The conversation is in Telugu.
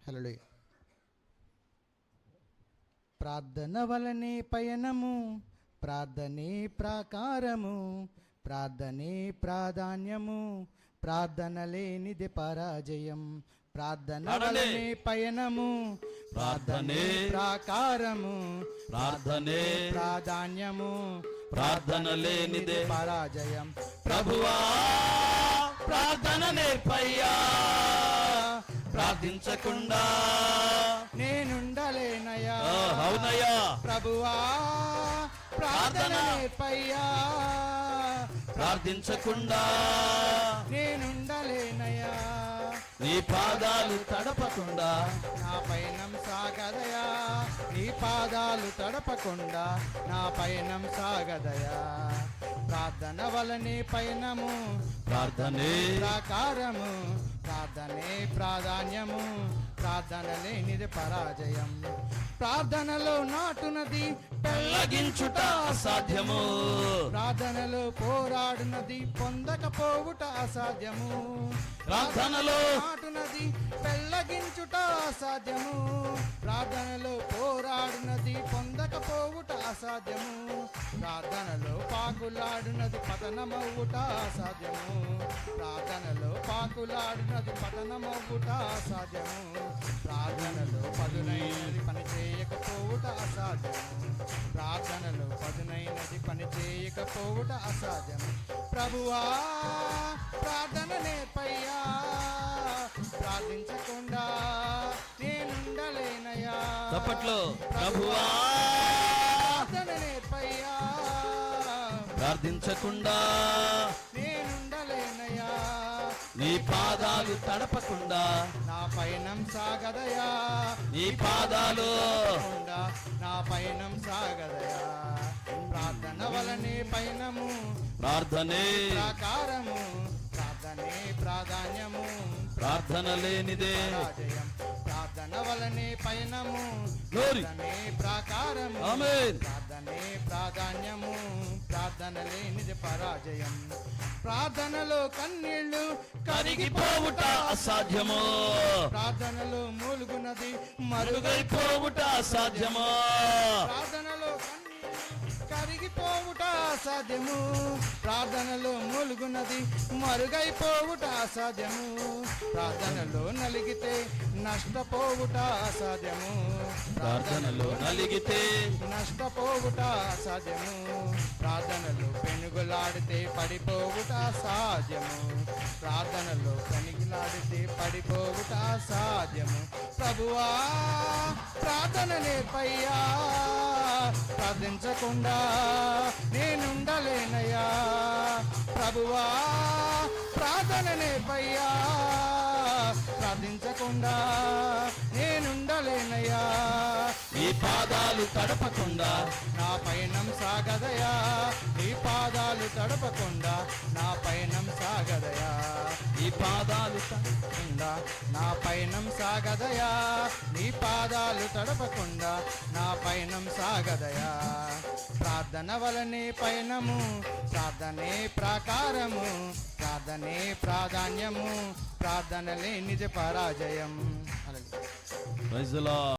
హల్లెలూయా. ప్రార్థన వలనే పయనము, ప్రార్థనే ప్రాకారము, ప్రార్థనే ప్రాధాన్యము, ప్రార్థన లేనిది పరాజయం. ప్రార్థన వలనే పయనము, ప్రార్థనే ప్రాకారము, ప్రార్థనే ప్రాధాన్యము, ప్రార్థన లేనిదే పరాజయం. ప్రభువా ప్రార్థన నేర్పయ్యా, ప్రార్థించకుండా నేనుండలేనయ్యా. అవునయ్యా. ప్రభువా ప్రార్థన నేర్పయ్యా, ప్రార్థించకుండా నేనుండలేనయ్యా. నీ పాదాలు తడపకుండా నా పయనం సాగదయా, నీ పాదాలు తడపకుండా నా పయనం సాగదయా. ప్రార్థన వలనే పయనము, ప్రార్థనే ప్రాకారము, ప్రార్థనే ప్రాధాన్యము, ప్రార్థన లేనిది పరాజయం. ప్రార్థనలో నాటునది పెళ్ళగించుట అసాధ్యము, ప్రార్థనలో పోరాడునది పొందకపోవుట అసాధ్యము. ప్రార్థనలో నాటునది పెళ్ళగించుట అసాధ్యము, ప్రార్థనలో పోరాడునది పొందకపోవుట అసాధ్యము. ప్రార్థనలో పాకులాడునది పతనమవుట అసాధ్యము, ప్రార్థనలో పాకులాడునది పతనమవుట అసాధ్యము. ప్రార్థనలో పదునైనది పని చేయకపోవుట అసాధ్యము, ప్రార్థనలో పదునైనది పని చేయకపోవుట అసాధ్యము. ప్రభువా ప్రార్థన నేర్పయ్యా, ప్రార్థించకుండా నేనుండలేనయ్యా. తప్పట్లో ప్రభువా ప్రార్థన నేర్పయ్యా, ప్రార్థించకుండా నేనుండలేనయ్యా. నీ పాదాలు తడపకుండా నా పయనం సాగదయా, నీ పాదాలు నా పయనం సాగదయా. ప్రార్థన వలనే పయనము, ప్రార్థనే ప్రాకారము, ప్రార్థనే ప్రాధాన్యము, ప్రార్థన లేనిదే పరాజయం. ప్రార్థన వలనే పయనము, ప్రార్థనే ప్రాకారము, ప్రార్థనే ప్రాధాన్యము, ప్రార్థన లేనిది పరాజయం. ప్రార్థనలో కన్నీళ్లు కరిగిపోవుట అసాధ్యము, ప్రార్థనలో మూలుగునది మరుగైపోవుట అసాధ్యము. ప్రార్థనలో కరిగిపోవుట అసాధ్యము, ప్రార్థనలో మూలుగునది మరుగైపోవుట అసాధ్యము. ప్రార్థనలో నలిగితే నష్టపోవుట అసాధ్యము, ప్రార్థనలో నలిగితే నష్టపోవుట అసాధ్యము. ప్రార్థనలో పెనుగులాడితే పడిపోవుట అసాధ్యము, ప్రార్థనలో పెనుగులాడితే పడిపోవుట అసాధ్యము. ప్రభువా ప్రార్థన నేర్పయ్యా, ప్రార్థించకుండా నేనుండలేనయ్యా. ప్రభువా ప్రార్థన నేర్పయ్యా, ప్రార్థించకుండా నేనుండలేనయ్యా. నీ పాదాలు తడపకుండా నా పయనం సాగదయా, నీ పాదాలు తడపకుండా నా పయనం సాగదయా. నీ పాదాలు తడపకుండా నా పయనం సాగదయా, నీ పాదాలు తడపకుండా నా పయనం సాగదయా. ప్రార్థన వలనే పయనము, ప్రార్థనే ప్రాకారము, ప్రార్థనే ప్రాధాన్యము, ప్రార్థన లేనిది పరాజయం.